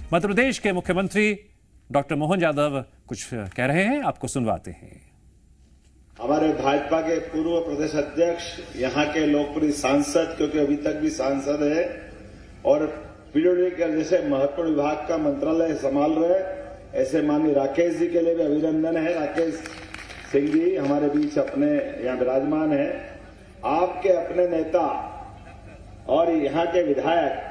मध्य प्रदेश के मुख्यमंत्री डॉक्टर मोहन यादव कुछ कह रहे हैं, आपको सुनवाते हैं। हमारे भाजपा के पूर्व प्रदेश अध्यक्ष, यहाँ के लोकप्रिय सांसद, क्योंकि अभी तक भी सांसद है और पीडब्ल्यूडी के जैसे महत्वपूर्ण विभाग का मंत्रालय संभाल रहे, ऐसे माननीय राकेश जी के लिए भी अभिनंदन है। राकेश सिंह जी हमारे बीच अपने यहाँ विराजमान है। आपके अपने नेता और यहाँ के विधायक,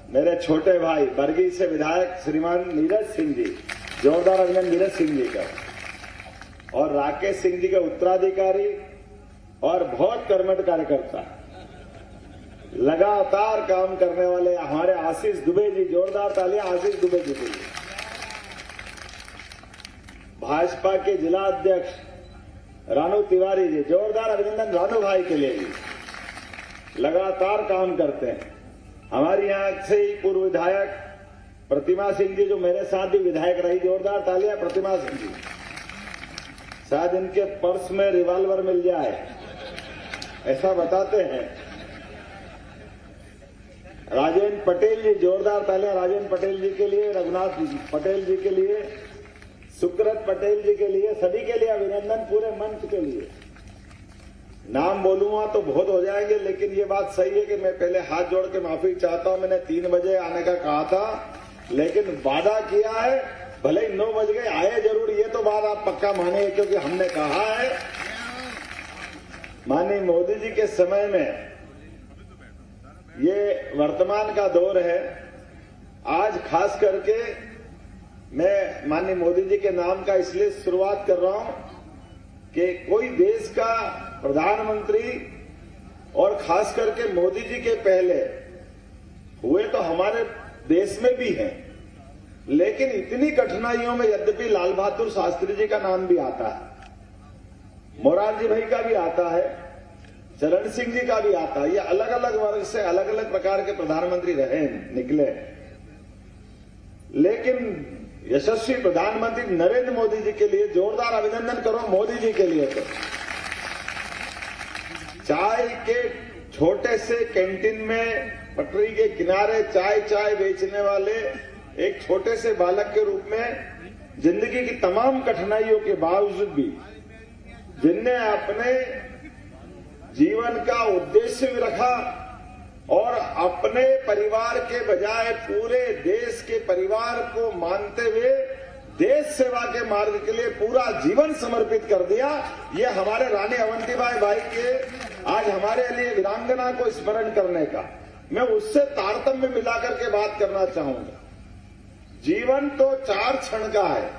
मेरे छोटे भाई बरगी से विधायक श्रीमान नीरज सिंह जी, जोरदार अभिनंदन नीरज सिंह जी का, और राकेश सिंह जी के उत्तराधिकारी और बहुत कर्मठ कार्यकर्ता, लगातार काम करने वाले हमारे आशीष दुबे जी, जोरदार तालियां आशीष दुबे जी के लिए। भाजपा के जिला अध्यक्ष रानू तिवारी जी, जोरदार अभिनंदन रानू भाई के लिए भी, लगातार काम करते हैं। हमारे यहाँ से ही पूर्व विधायक प्रतिमा सिंह जी, जो मेरे साथ भी विधायक रही, जोरदार तालियां प्रतिमा सिंह जी। शायद इनके पर्स में रिवॉल्वर मिल जाए, ऐसा बताते हैं। राजेंद्र पटेल जी, जोरदार तालियां राजेंद्र पटेल जी के लिए, रघुनाथ पटेल जी के लिए, सुक्रत पटेल जी के लिए, सभी के लिए अभिनंदन, पूरे मंच के लिए। नाम बोलूंगा तो बहुत हो जाएंगे, लेकिन ये बात सही है कि मैं पहले हाथ जोड़ के माफी चाहता हूं। मैंने 3 बजे आने का कहा था, लेकिन वादा किया है, भले ही 9 बज गए, आए जरूर, ये तो बात आप पक्का माने, क्योंकि हमने कहा है। माननीय मोदी जी के समय में ये वर्तमान का दौर है। आज खास करके मैं माननीय मोदी जी के नाम का इसलिए शुरुआत कर रहा हूं कि कोई देश का प्रधानमंत्री, और खास करके मोदी जी के पहले हुए तो हमारे देश में भी हैं, लेकिन इतनी कठिनाइयों में यद्यपि लाल बहादुर शास्त्री जी का नाम भी आता है, मोरारजी भाई का भी आता है, चरण सिंह जी का भी आता है। ये अलग अलग वर्ग से अलग अलग प्रकार के प्रधानमंत्री रहे, निकले, लेकिन यशस्वी प्रधानमंत्री नरेंद्र मोदी जी के लिए जोरदार अभिनंदन करो। मोदी जी के लिए तो चाय के छोटे से कैंटीन में, पटरी के किनारे चाय बेचने वाले एक छोटे से बालक के रूप में जिंदगी की तमाम कठिनाइयों के बावजूद भी, जिनने अपने जीवन का उद्देश्य भी रखा और अपने परिवार के बजाय पूरे देश के परिवार को मानते हुए देश सेवा के मार्ग के लिए पूरा जीवन समर्पित कर दिया। ये हमारे रानी अवंतीबाई के आज हमारे लिए वीरांगना को स्मरण करने का, मैं उससे तारतम्य मिलाकर के बात करना चाहूंगा। जीवन तो 4 क्षण का है,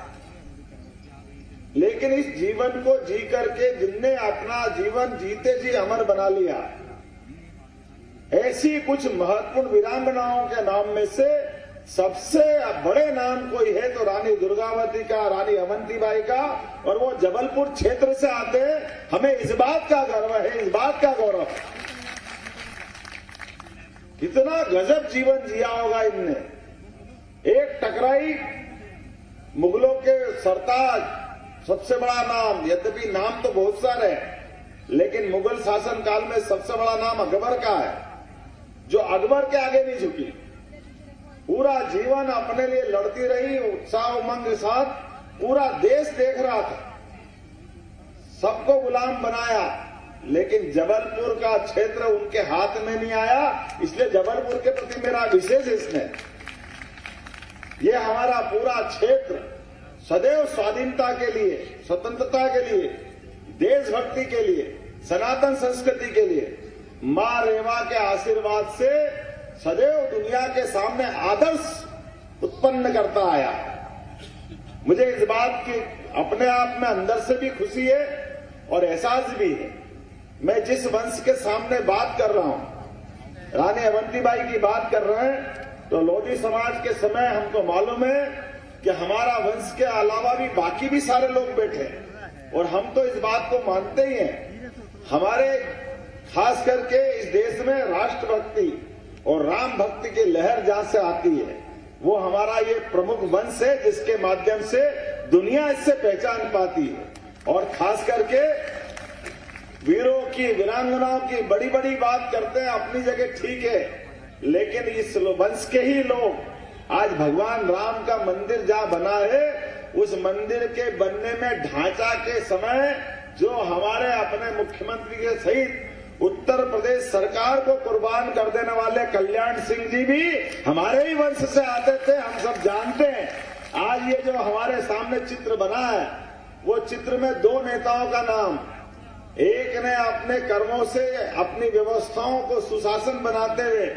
लेकिन इस जीवन को जी करके जिनने अपना जीवन जीते जी अमर बना लिया, ऐसी कुछ महत्वपूर्ण वीरांगनाओं के नाम में से सबसे बड़े नाम कोई है तो रानी दुर्गावती का, रानी अवंतीबाई का, और वो जबलपुर क्षेत्र से आते हैं। हमें इस बात का गर्व है, इस बात का गौरव। इतना गजब जीवन जिया होगा इनने। एक टकराई मुगलों के सरताज, सबसे बड़ा नाम, यद्यपि नाम तो बहुत सारे हैं, लेकिन मुगल शासन काल में सबसे बड़ा नाम अकबर का है, जो अकबर के आगे नहीं झुकी, पूरा जीवन अपने लिए लड़ती रही, उत्साह उमंग के साथ। पूरा देश देख रहा था, सबको गुलाम बनाया, लेकिन जबलपुर का क्षेत्र उनके हाथ में नहीं आया, इसलिए जबलपुर के प्रति मेरा विशेष स्नेह। ये हमारा पूरा क्षेत्र सदैव स्वाधीनता के लिए, स्वतंत्रता के लिए, देशभक्ति के लिए, सनातन संस्कृति के लिए मां रेवा के आशीर्वाद से सदैव दुनिया के सामने आदर्श उत्पन्न करता आया। मुझे इस बात की अपने आप में अंदर से भी खुशी है और एहसास भी है। मैं जिस वंश के सामने बात कर रहा हूं, रानी अवंतीबाई की बात कर रहे हैं, तो लोधी समाज के समय हमको मालूम है कि हमारा वंश के अलावा भी बाकी भी सारे लोग बैठे हैं, और हम तो इस बात को मानते ही हैं। हमारे खास करके इस देश में राष्ट्रभक्ति और राम भक्ति की लहर जहां से आती है, वो हमारा ये प्रमुख वंश है, जिसके माध्यम से दुनिया इससे पहचान पाती है। और खास करके वीरों की, वीरांगनाओं की बड़ी बड़ी बात करते हैं, अपनी जगह ठीक है, लेकिन इस वंश के ही लोग आज भगवान राम का मंदिर जहां बना है, उस मंदिर के बनने में ढांचा के समय जो हमारे अपने मुख्यमंत्री के सहित उत्तर प्रदेश सरकार को कुर्बान कर देने वाले कल्याण सिंह जी भी हमारे ही वंश से आते थे, हम सब जानते हैं। आज ये जो हमारे सामने चित्र बना है, वो चित्र में दो नेताओं का नाम, एक ने अपने कर्मों से अपनी व्यवस्थाओं को सुशासन बनाते हुए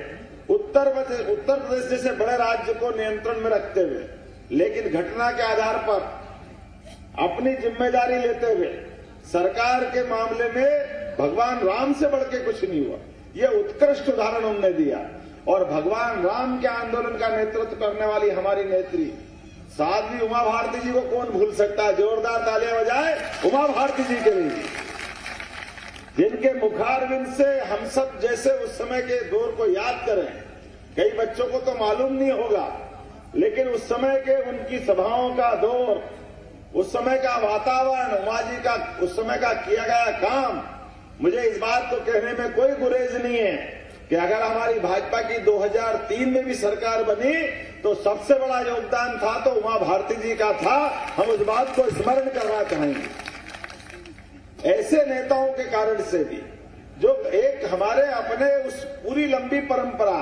उत्तर प्रदेश जैसे बड़े राज्य को नियंत्रण में रखते हुए, लेकिन घटना के आधार पर अपनी जिम्मेदारी लेते हुए सरकार के मामले में भगवान राम से बढ़ के कुछ नहीं हुआ, यह उत्कृष्ट उदाहरण उन्होंने दिया। और भगवान राम के आंदोलन का नेतृत्व करने वाली हमारी नेत्री साध्वी उमा भारती जी को कौन भूल सकता है। जोरदार तालियां बजाए उमा भारती जी के लिए, जिनके मुखारविंद से हम सब जैसे उस समय के दौर को याद करें। कई बच्चों को तो मालूम नहीं होगा, लेकिन उस समय के उनकी सभाओं का दौर, उस समय का वातावरण, उमा जी का उस समय का किया गया काम, मुझे इस बात को कहने में कोई गुरेज नहीं है कि अगर हमारी भाजपा की 2003 में भी सरकार बनी तो सबसे बड़ा योगदान था तो उमा भारती जी का था। हम उस बात को स्मरण करना चाहेंगे। ऐसे नेताओं के कारण से भी जो एक हमारे अपने उस पूरी लंबी परंपरा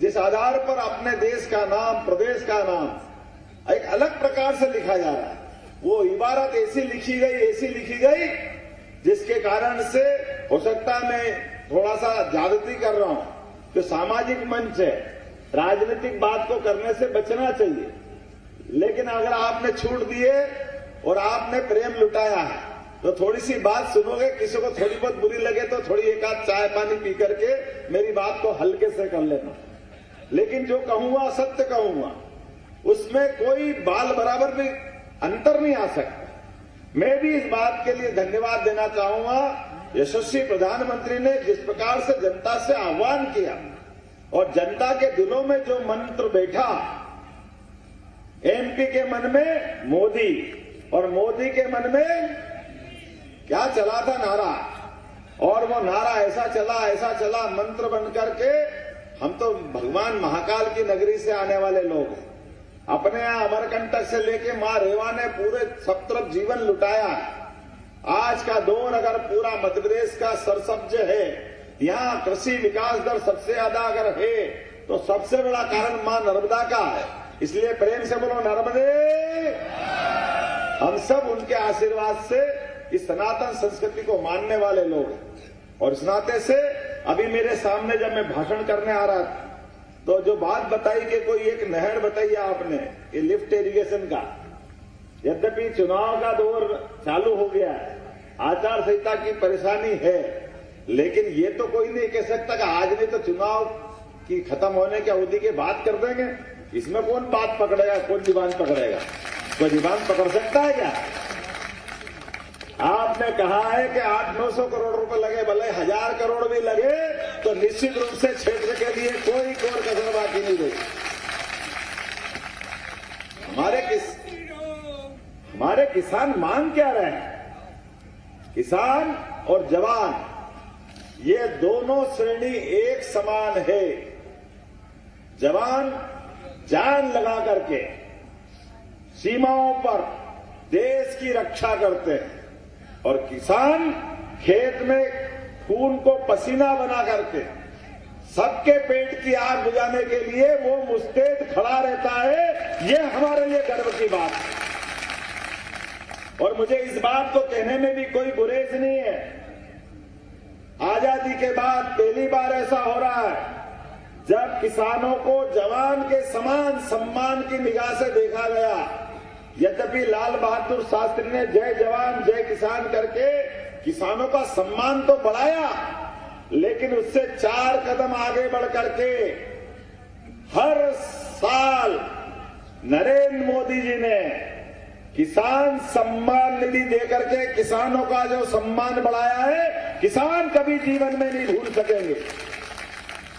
जिस आधार पर अपने देश का नाम, प्रदेश का नाम एक अलग प्रकार से लिखा जा रहा है, वो इबारत ऐसी लिखी गई जिसके कारण से हो सकता है मैं थोड़ा सा ज्यादती कर रहा हूं। जो सामाजिक मंच है, राजनीतिक बात को करने से बचना चाहिए, लेकिन अगर आपने छूट दिए और आपने प्रेम लुटाया है तो थोड़ी सी बात सुनोगे, किसी को थोड़ी बहुत बुरी लगे तो थोड़ी एक आध चाय पानी पी करके मेरी बात को हल्के से कर लेना, लेकिन जो कहूंगा सत्य कहूंगा, उसमें कोई बाल बराबर भी अंतर नहीं आ सकता। मैं भी इस बात के लिए धन्यवाद देना चाहूंगा, यशस्वी प्रधानमंत्री ने जिस प्रकार से जनता से आह्वान किया और जनता के दिलों में जो मंत्र बैठा, एमपी के मन में मोदी और मोदी के मन में क्या चला था नारा, और वो नारा ऐसा चला मंत्र बन करके। हम तो भगवान महाकाल की नगरी से आने वाले लोग हैं, अपने यहां अमरकंटक से लेके मां रेवा ने पूरे सब तरफ जीवन लुटाया। आज का दौर अगर पूरा मध्य प्रदेश का सरसब्ज है, यहाँ कृषि विकास दर सबसे ज्यादा अगर है तो सबसे बड़ा कारण मां नर्मदा का है। इसलिए प्रेम से बोलो नर्मदे। हम सब उनके आशीर्वाद से इस सनातन संस्कृति को मानने वाले लोग हैं, और इस नाते से अभी मेरे सामने जब मैं भाषण करने आ रहा था तो जो बात बताई कि कोई एक नहर बताई आपने, ये लिफ्ट इरिगेशन का, यद्यपि चुनाव का दौर चालू हो गया है, आचार संहिता की परेशानी है, लेकिन ये तो कोई नहीं कह सकता कि आज नहीं तो चुनाव की खत्म होने की अवधि के बाद कर देंगे। इसमें कौन बात पकड़ेगा, कौन जुबान पकड़ेगा? कोई जुबान पकड़ सकता है क्या? आपने कहा है कि 800-900 करोड़ रुपए लगे, भले 1000 करोड़ भी लगे तो निश्चित रूप से क्षेत्र के लिए कोई कसर बाकी नहीं रही। हमारे किसान मांग क्या रहे हैं? किसान और जवान ये दोनों श्रेणी एक समान है। जवान जान लगा करके सीमाओं पर देश की रक्षा करते हैं, और किसान खेत में खून को पसीना बना करके सबके पेट की आग बुझाने के लिए वो मुस्तैद खड़ा रहता है। ये हमारे लिए गर्व की बात है, और मुझे इस बात को कहने में भी कोई गुरेज नहीं है। आजादी के बाद पहली बार ऐसा हो रहा है जब किसानों को जवान के समान सम्मान की निगाह से देखा गया। यद्यपि लाल बहादुर शास्त्री ने जय जवान जय किसान करके किसानों का सम्मान तो बढ़ाया, लेकिन उससे 4 कदम आगे बढ़ करके हर साल नरेंद्र मोदी जी ने किसान सम्मान निधि देकर के किसानों का जो सम्मान बढ़ाया है, किसान कभी जीवन में नहीं भूल सकेंगे।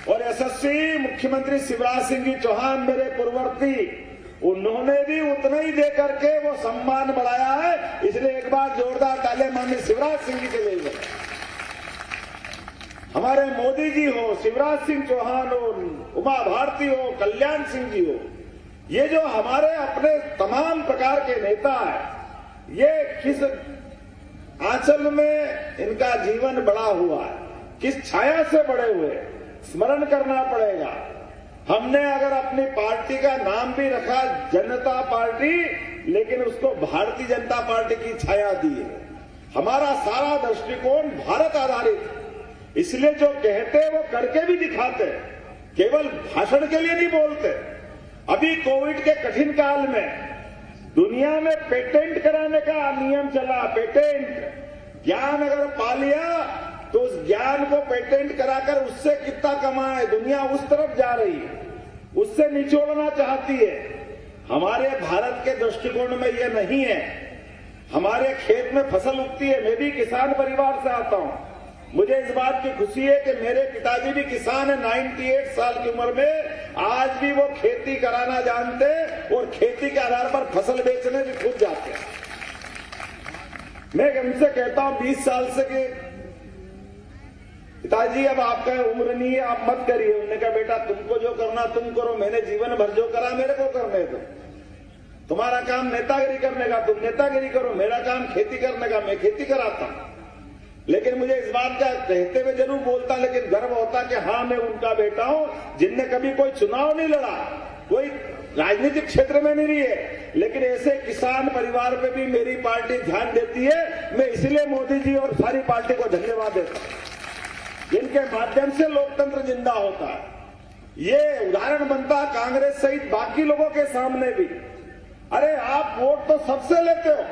और यशस्वी मुख्यमंत्री शिवराज सिंह जी चौहान मेरे पूर्ववर्ती, उन्होंने भी उतना ही दे करके वो सम्मान बढ़ाया है। इसलिए एक बार जोरदार तालियां माननीय शिवराज सिंह जी के लिए। हमारे मोदी जी हो, शिवराज सिंह चौहान हो, उमा भारती हो, कल्याण सिंह जी हो, ये जो हमारे अपने तमाम प्रकार के नेता है, ये किस आंचल में इनका जीवन बड़ा हुआ है, किस छाया से बड़े हुए, स्मरण करना पड़ेगा। हमने अगर अपनी पार्टी का नाम भी रखा जनता पार्टी, लेकिन उसको भारतीय जनता पार्टी की छाया दी है। हमारा सारा दृष्टिकोण भारत आधारित है, इसलिए जो कहते वो करके भी दिखाते, केवल भाषण के लिए नहीं बोलते। अभी कोविड के कठिन काल में दुनिया में पेटेंट कराने का नियम चला। पेटेंट ज्ञान अगर पा लिया तो उस ज्ञान को पेटेंट कराकर उससे कितना कमाए, दुनिया उस तरफ जा रही है, उससे निचोड़ना चाहती है। हमारे भारत के दृष्टिकोण में यह नहीं है। हमारे खेत में फसल उगती है, मैं भी किसान परिवार से आता हूं, मुझे इस बात की खुशी है कि मेरे पिताजी भी किसान है। 98 साल की उम्र में आज भी वो खेती कराना जानते और खेती के आधार पर फसल बेचने भी खुद जाते हैं। मैं उनसे कहता हूं 20 साल से कि पिताजी अब आपका उम्र नहीं है, आप मत करिए। उन्होंने कहा बेटा तुमको जो करना तुम करो, मैंने जीवन भर जो करा मेरे को करने दो। तुम्हारा काम नेतागिरी करने का, तुम नेतागिरी करो, मेरा काम खेती करने का, मैं खेती कराता हूं। लेकिन मुझे इस बात का कहते हुए जरूर बोलता, लेकिन गर्व होता कि हाँ मैं उनका बेटा हूं जिनने कभी कोई चुनाव नहीं लड़ा, कोई राजनीतिक क्षेत्र में नहीं रही है, लेकिन ऐसे किसान परिवार पे भी मेरी पार्टी ध्यान देती है। मैं इसलिए मोदी जी और सारी पार्टी को धन्यवाद देता हूं, जिनके माध्यम से लोकतंत्र जिंदा होता है। ये उदाहरण बनता है कांग्रेस सहित बाकी लोगों के सामने भी। अरे आप वोट तो सबसे लेते हो,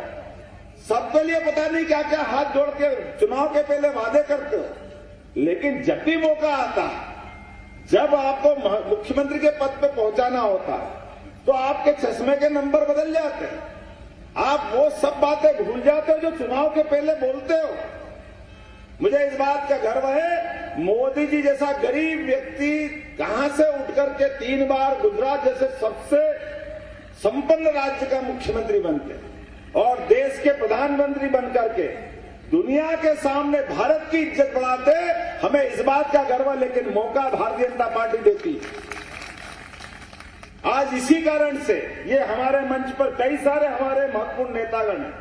सबके लिए पता नहीं क्या क्या हाथ जोड़ के चुनाव के पहले वादे करते हो, लेकिन जब भी मौका आता है, जब आपको मुख्यमंत्री के पद पे पहुंचाना होता है, तो आपके चश्मे के नंबर बदल जाते हैं। आप वो सब बातें भूल जाते हो जो चुनाव के पहले बोलते हो। मुझे इस बात का गर्व है, मोदी जी जैसा गरीब व्यक्ति कहां से उठ करके 3 बार गुजरात जैसे सबसे संपन्न राज्य का मुख्यमंत्री बनते और देश के प्रधानमंत्री बनकर के दुनिया के सामने भारत की इज्जत बढ़ाते। हमें इस बात का गर्व है, लेकिन मौका भारतीय जनता पार्टी देती है। आज इसी कारण से ये हमारे मंच पर कई सारे हमारे महत्वपूर्ण नेतागण हैं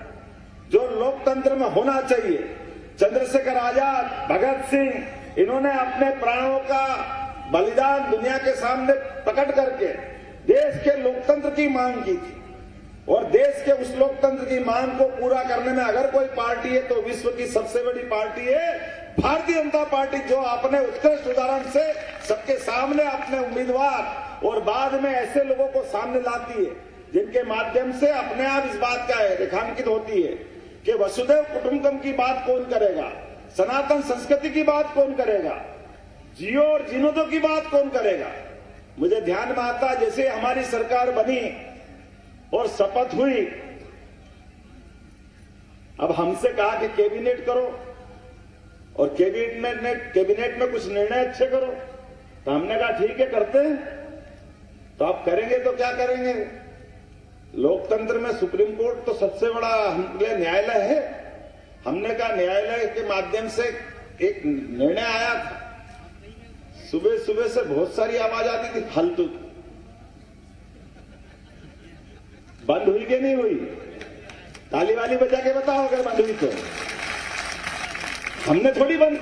जो लोकतंत्र में होना चाहिए। चंद्रशेखर आजाद, भगत सिंह, इन्होंने अपने प्राणों का बलिदान दुनिया के सामने प्रकट करके देश के लोकतंत्र की मांग की थी, और देश के उस लोकतंत्र की मांग को पूरा करने में अगर कोई पार्टी है तो विश्व की सबसे बड़ी पार्टी है भारतीय जनता पार्टी, जो अपने उत्कृष्ट उदाहरण से सबके सामने अपने उम्मीदवार और बाद में ऐसे लोगों को सामने लाती है जिनके माध्यम से अपने आप इस बात का रेखांकित होती है कि वसुधैव कुटुंबकम की बात कौन करेगा, सनातन संस्कृति की बात कौन करेगा, जियो और जीनो दो की बात कौन करेगा। मुझे ध्यान में आता जैसे हमारी सरकार बनी और शपथ हुई, अब हमसे कहा कि कैबिनेट करो और कैबिनेट में कुछ निर्णय अच्छे करो, तो हमने कहा ठीक है करते हैं। तो आप करेंगे तो क्या करेंगे? लोकतंत्र में सुप्रीम कोर्ट तो सबसे बड़ा हमारे लिए न्यायालय है। हमने कहा न्यायालय के माध्यम से एक निर्णय आया था, सुबह सुबह से बहुत सारी आवाज आती थी फालतू, बंद हुई कि नहीं हुई? ताली वाली बजा के बताओ अगर बंद हुई तो। हमने थोड़ी बंद